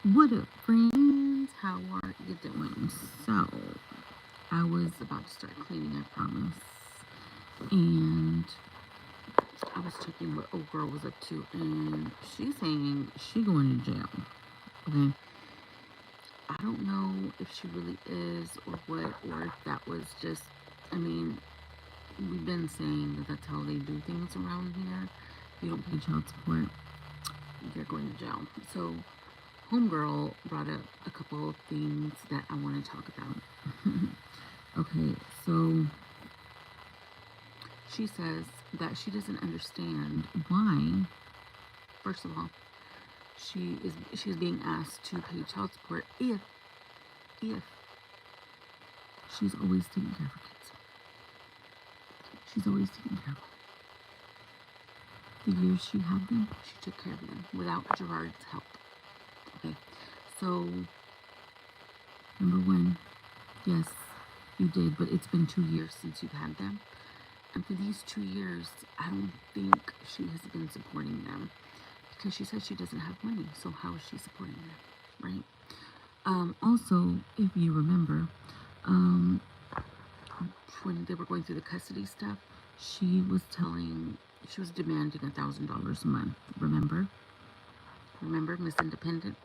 What up, friends? How are you doing? So, I was about to start cleaning, I promise. And I was checking what old girl was up to, and she's saying she going to jail. Okay, I don't know if she really is or what, or if that was just. I mean, we've been saying that that's how they do things around here. You don't pay child support, you're going to jail. So, homegirl brought up a couple of things that I want to talk about. Okay, so she says that she doesn't understand why, first of all, she's being asked to pay child support if she's always taking care of her kids. She's always taking care of them. The years she had them, she took care of them without Gerard's help. Okay, so number one, yes, you did, but it's been 2 years since you've had them. And for these 2 years, I don't think she has been supporting them because she says she doesn't have money. So how is she supporting them, right? Also, if you remember, um, when they were going through the custody stuff, she was demanding $1,000 a month. Remember, Miss Independent.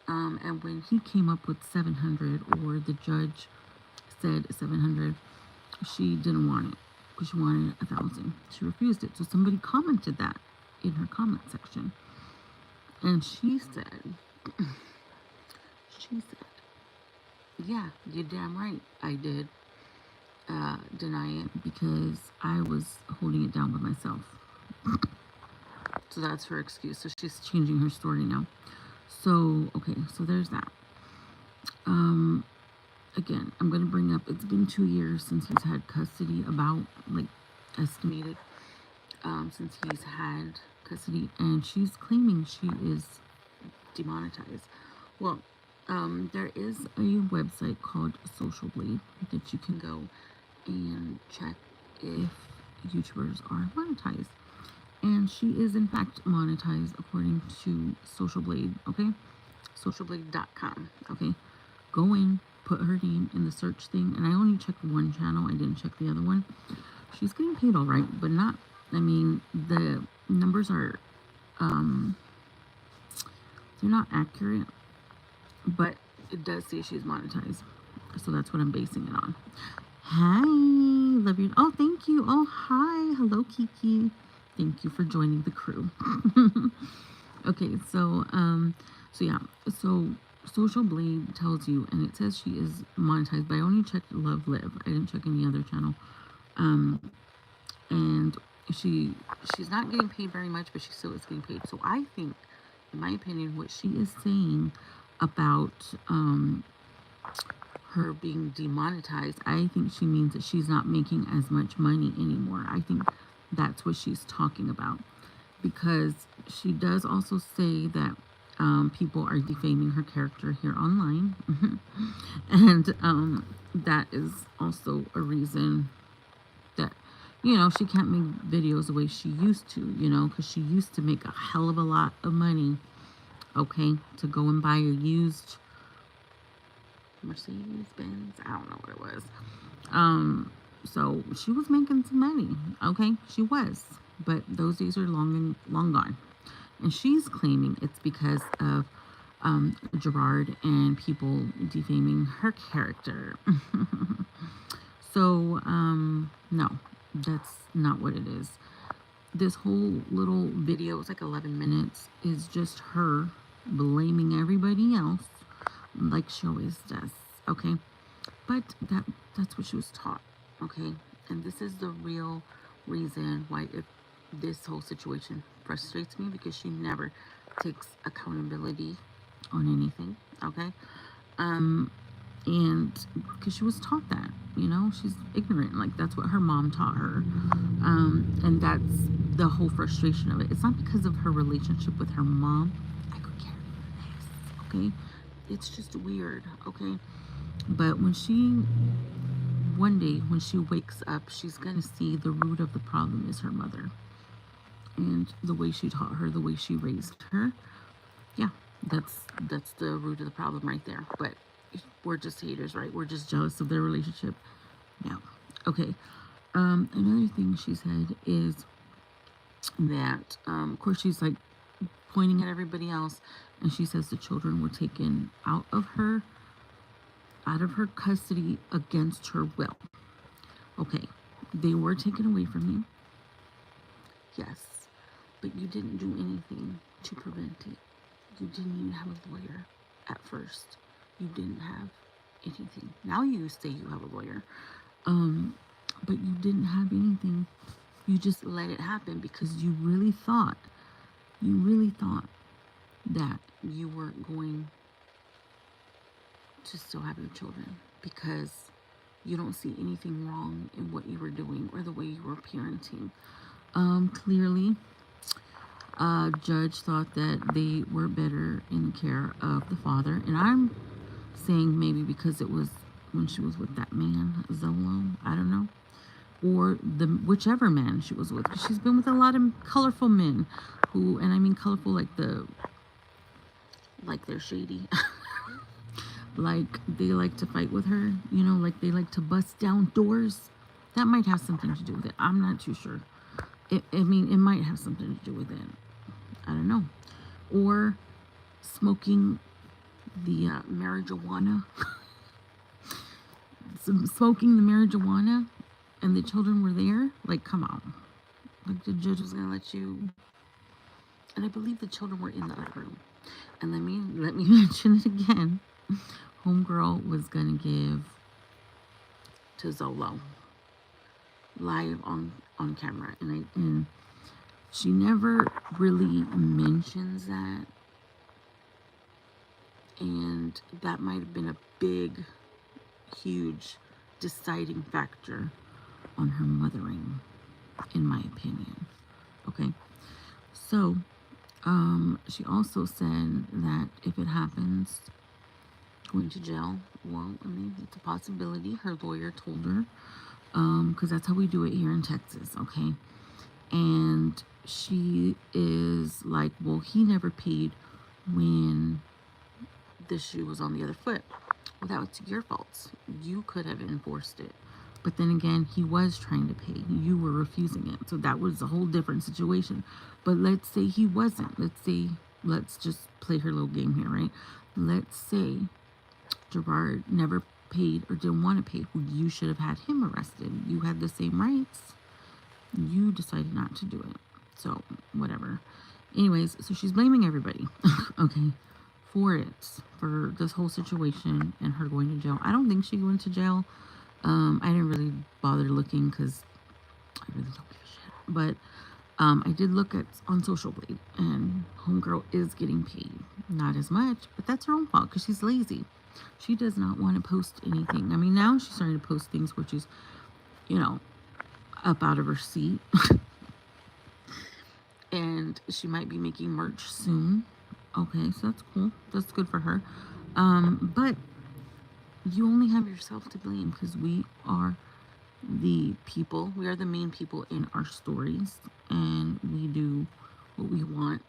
And when he came up with 700, or the judge said 700, she didn't want it because she wanted 1,000. She refused it. So somebody commented that in her comment section, and she said, yeah, you're damn right. I did deny it because I was holding it down by myself. So that's her excuse. So she's changing her story now. So okay, so there's that. Um, Again, I'm gonna bring up. It's been 2 years since he's had custody, about like estimated, since he's had custody, and she's claiming she is demonetized. Well, there is a website called Social Blade that you can go and check if YouTubers are monetized. And she is in fact monetized according to Social Blade, okay? Socialblade.com, okay? Go in, put her name in the search thing, and I only checked one channel, I didn't check the other one. She's getting paid all right, but not, I mean, the numbers are, um, they're not accurate, but it does say she's monetized. So that's what I'm basing it on. Hi, love you. Oh, thank you. Oh, hi. Hello, Kiki. Thank you for joining the crew. Okay, so yeah, so Social Blade tells you, and it says she is monetized, but I only checked Love Live. I didn't check any other channel. Um, and she's not getting paid very much, but she still is getting paid. So I think, in my opinion, what she is saying about her being demonetized, I think she means that she's not making as much money anymore. I think that's what she's talking about, because she does also say that people are defaming her character here online. And that is also a reason that, she can't make videos the way she used to, because she used to make a hell of a lot of money, okay, to go and buy a used Mercedes Benz. I don't know what it was. So she was making some money, okay, she was, but those days are long gone. And she's claiming it's because of Gerard and people defaming her character. So, no, that's not what it is. This whole little video, it's like 11 minutes, is just her blaming everybody else like she always does, okay? But that's what she was taught, okay? And this is the real reason why this whole situation frustrates me, because she never takes accountability on anything, okay? And because she was taught that, she's ignorant. Like, that's what her mom taught her. And that's the whole frustration of it. It's not because of her relationship with her mom. I could care less, okay? It's just weird, okay? But one day when she wakes up, she's gonna see the root of the problem is her mother, and the way she taught her, the way she raised her. Yeah, That's the root of the problem right there. But we're just haters, right? We're just jealous of their relationship. No. Okay. Another thing she said is that, of course, she's like pointing at everybody else, and she says the children were taken out of her custody against her will. Okay, they were taken away from you, yes, but you didn't do anything to prevent it. You didn't even have a lawyer at first. You didn't have anything. Now you say you have a lawyer, but you didn't have anything. You just let it happen because you really thought that you weren't going to still have your children because you don't see anything wrong in what you were doing or the way you were parenting. Clearly, judge thought that they were better in the care of the father, and I'm saying maybe because it was when she was with that man, Zolo, I don't know, or the whichever man she was with. She's been with a lot of colorful men who, and I mean colorful like they're shady. Like they like to fight with her, you know, like they like to bust down doors. That might have something to do with it. I'm not too sure. I mean, it might have something to do with it. I don't know. Or smoking the marijuana. Smoking the marijuana and the children were there. Like, come on. Like the judge was going to let you. And I believe the children were in the other room. And let me mention it again. Homegirl was gonna give to Zolo live on camera, and she never really mentions that, and that might have been a big, huge deciding factor on her mothering, in my opinion. Okay, so she also said that if it happens, going to jail, well, I mean, it's a possibility. Her lawyer told her, because that's how we do it here in Texas, okay? And she is like, well, he never paid when the shoe was on the other foot. Well, that was your fault. You could have enforced it. But then again, he was trying to pay. You were refusing it. So that was a whole different situation. But let's say he wasn't. Let's just play her little game here, right? Let's say Gerard never paid or didn't want to pay. Well, you should have had him arrested. You had the same rights. You decided not to do it. So, whatever. Anyways, so she's blaming everybody, okay, for this whole situation and her going to jail. I don't think she went to jail. I didn't really bother looking because I really don't give a shit. But I did look on Social Blade, and Homegirl is getting paid. Not as much, but that's her own fault because she's lazy. She does not want to post anything. I mean, now she's starting to post things where she's, you know, up out of her seat. And she might be making merch soon. Okay, so that's cool. That's good for her. But you only have yourself to blame because we are the people. We are the main people in our stories. And we do what we want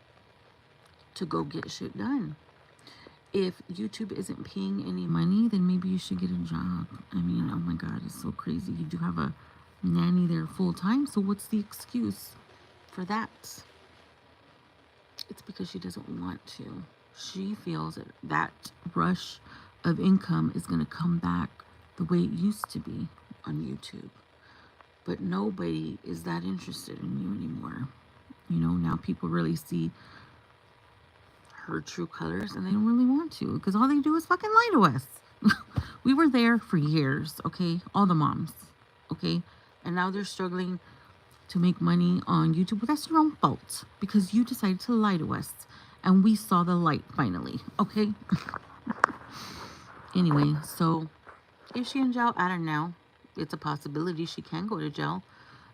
to go get shit done. If YouTube isn't paying any money, then maybe you should get a job. I mean, oh my God, it's so crazy. You do have a nanny there full time. So what's the excuse for that? It's because she doesn't want to. She feels that rush of income is going to come back the way it used to be on YouTube. But nobody is that interested in you anymore. You know, now people really see her true colors and they don't really want to because all they do is fucking lie to us. We were there for years, okay? All the moms, okay? And now they're struggling to make money on YouTube. Well, that's your own fault because you decided to lie to us and we saw the light finally, okay? Anyway, so is she in jail? I don't know. It's a possibility she can go to jail.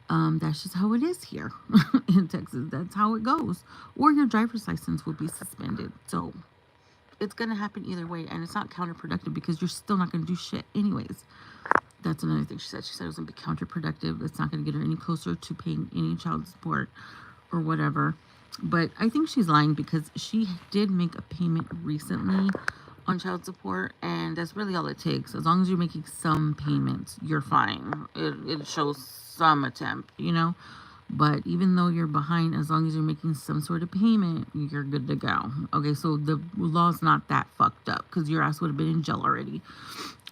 That's just how it is here in Texas. That's how it goes. Or your driver's license will be suspended. So it's going to happen either way. And it's not counterproductive because you're still not going to do shit anyways. That's another thing she said. She said it was going to be counterproductive. It's not going to get her any closer to paying any child support or whatever. But I think she's lying because she did make a payment recently on child support, and that's really all it takes. As long as you're making some payments, you're fine. It shows some attempt, you know. But even though you're behind, as long as you're making some sort of payment, you're good to go. Okay, so the law's not that fucked up because your ass would have been in jail already.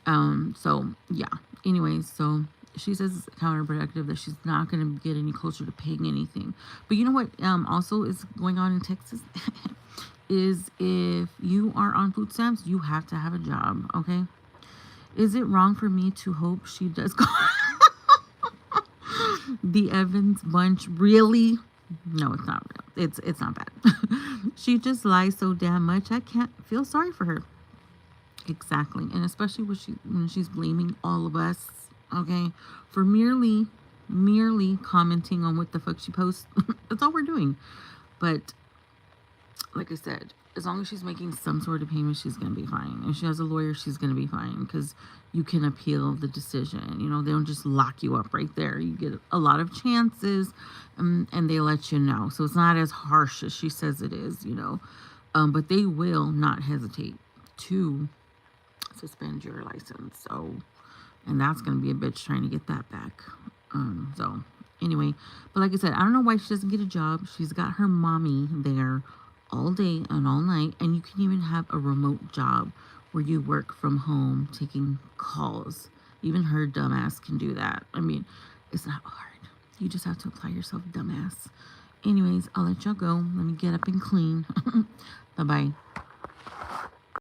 So yeah. Anyways, so she says it's counterproductive that she's not going to get any closer to paying anything. But you know what? Also is going on in Texas is if you are on food stamps, you have to have a job. Okay. Is it wrong for me to hope she does go? The Evans bunch, really? No, it's not real. It's not bad. She just lies so damn much. I can't feel sorry for her. Exactly. And especially when she's blaming all of us, okay, for merely commenting on what the fuck she posts. That's all we're doing. But like I said, as long as she's making some sort of payment, she's going to be fine. If she has a lawyer, she's going to be fine because you can appeal the decision. You know, they don't just lock you up right there. You get a lot of chances, and they let you know. So it's not as harsh as she says it is, you know. But they will not hesitate to suspend your license. So, and that's going to be a bitch trying to get that back. So anyway, but like I said, I don't know why she doesn't get a job. She's got her mommy there all day and all night, and you can even have a remote job where you work from home taking calls. Even her dumbass can do that. I mean, it's not hard. You just have to apply yourself, dumbass. Anyways, I'll let y'all go. Let me get up and clean. Bye bye.